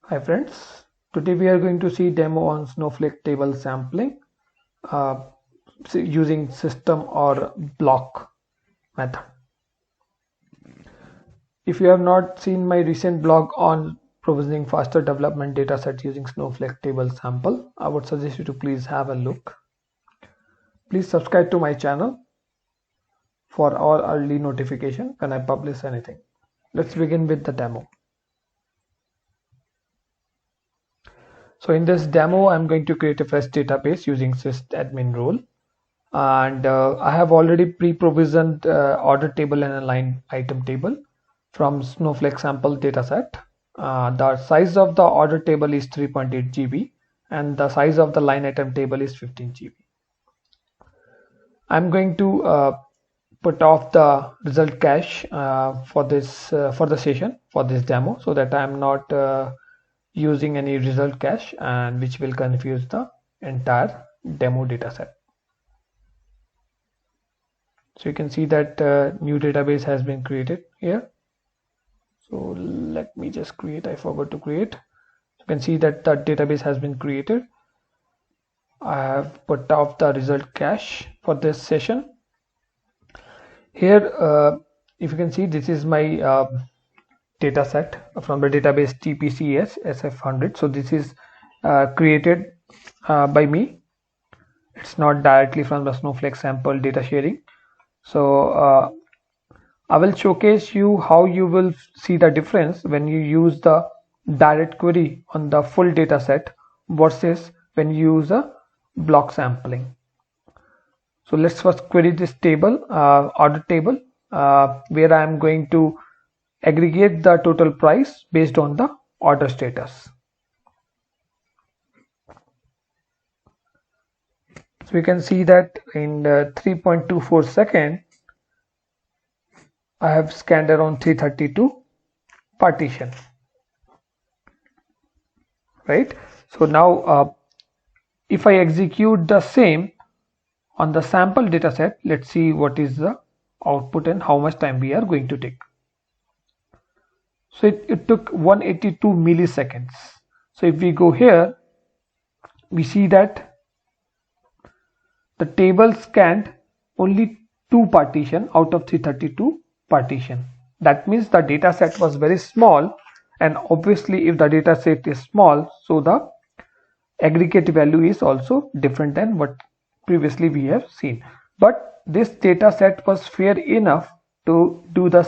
Hi friends, today we are going to see demo on Snowflake table sampling uh, using system or block method. If you have not seen my recent blog on provisioning faster development datasets using Snowflake table sample, I would suggest you to please have a look. Please subscribe to my channel for all early notification when I publish anything. Let's begin with the demo. So in this demo, I'm going to create a fresh database using sysadmin role. And I have already pre-provisioned order table and a line item table from Snowflake sample dataset. The size of the order table is 3.8 GB and the size of the line item table is 15 GB. I'm going to put off the result cache for the session for this demo, so that I'm not using any result cache, and which will confuse the entire demo dataset. So you can see that new database has been created here. So let me just create, I forgot to create. You can see that the database has been created. I have put off the result cache for this session. Here, if you can see, this is my data set from the database TPCS SF100. So this is created by me. It's not directly from the Snowflake sample data sharing. So I will showcase you how you will see the difference when you use the direct query on the full data set versus when you use a block sampling. So let's first query this table, order table, where I am going to aggregate the total price based on the order status. So we can see that in 3.24 seconds, I have scanned around 332 partition, right? So now if I execute the same on the sample dataset, let's see what is the output and how much time we are going to take. So it took 182 milliseconds. So if we go here, we see that the table scanned only 2 partition out of 332 partition. That means the data set was very small, and obviously if the data set is small, so the aggregate value is also different than what previously we have seen. But this data set was fair enough to do the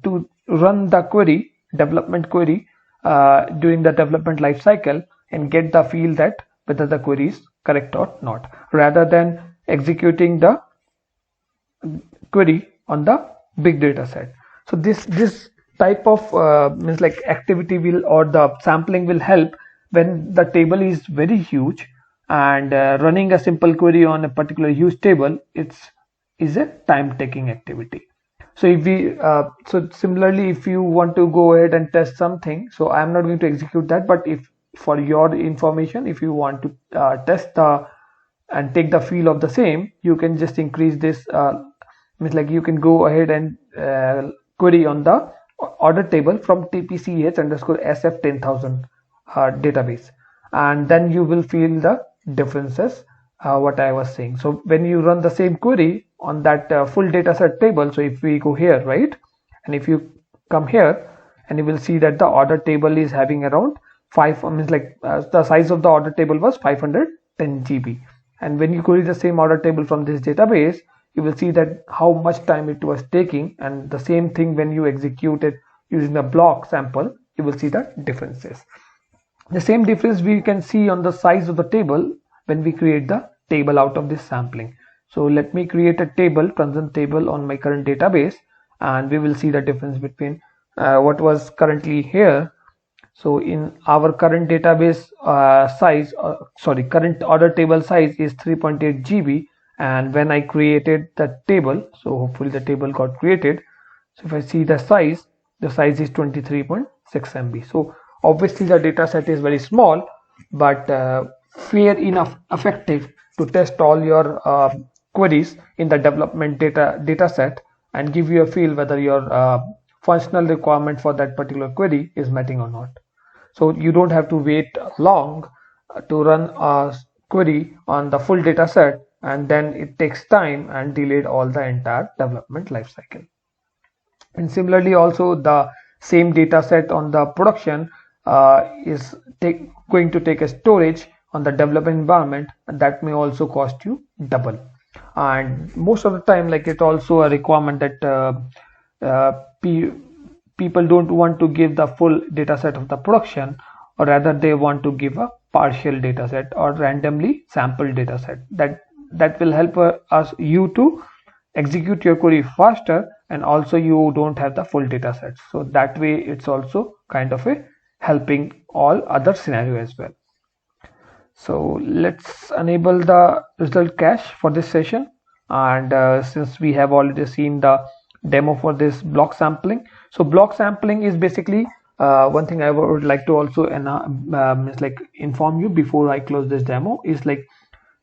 to run the query, development query, during the development life cycle and get the feel that whether the query is correct or not, rather than executing the query on the big data set. So this type of means like activity will, or the sampling will help when the table is very huge, and running a simple query on a particular huge table is a time taking activity. So if we so similarly, if you want to go ahead and test something, so I'm not going to execute that, but if for your information, if you want to test the and take the feel of the same, you can just increase this, means like you can go ahead and query on the order table from TPCH_SF10000 database, and then you will feel the differences, what I was saying. So when you run the same query on that full dataset table, so if we go here, right, and if you come here, and you will see that the order table is having around 5, means like the size of the order table was 510 GB, and when you query the same order table from this database, you will see that how much time it was taking, and the same thing when you execute it using the block sample, you will see the differences. The same difference we can see on the size of the table when we create the table out of this sampling. So let me create a table, constant table on my current database, and we will see the difference between what was currently here. So in our current database size, current order table size is 3.8 GB, and when I created the table, so hopefully the table got created. So if I see the size is 23.6 MB. So obviously the data set is very small, but fair enough effective to test all your queries in the development data set and give you a feel whether your functional requirement for that particular query is meeting or not. So you don't have to wait long to run a query on the full data set, and then it takes time and delayed all the entire development lifecycle. And similarly, also the same data set on the production is going to take a storage on the development environment, and that may also cost you double. And most of the time, like, it's also a requirement that people don't want to give the full data set of the production, or rather they want to give a partial data set or randomly sampled data set. That will help you to execute your query faster, and also you don't have the full data set. So that way it's also kind of a helping all other scenario as well. So let's enable the result cache for this session. And since we have already seen the demo for this block sampling, so block sampling is basically one thing I would like to also inform you before I close this demo is, like,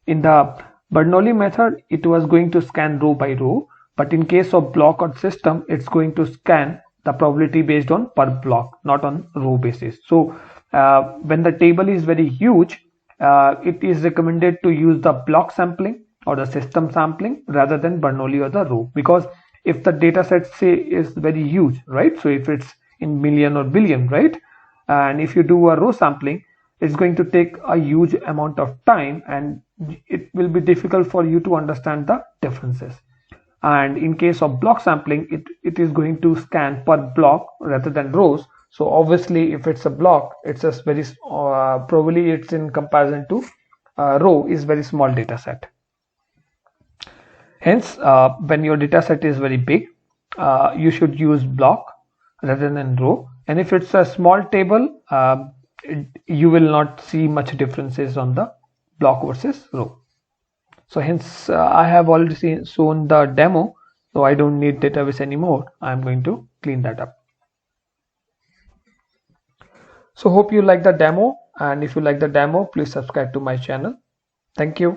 in the Bernoulli method it was going to scan row by row, but in case of block or system it's going to scan the probability based on per block, not on row basis. So when the table is very huge, it is recommended to use the block sampling or the system sampling rather than Bernoulli or the row, because if the data set, say, is very huge, right? So if it's in million or billion, right? And if you do a row sampling, it's going to take a huge amount of time and it will be difficult for you to understand the differences. And in case of block sampling, it is going to scan per block rather than rows. So obviously if it's a block, it's just very probably it's in comparison to row is very small data set. Hence when your data set is very big, you should use block rather than row. And if it's a small table, you will not see much differences on the block versus row. So hence I have already shown the demo, so I don't need database anymore. I'm going to clean that up. So hope you like the demo, and if you like the demo, please subscribe to my channel. Thank you.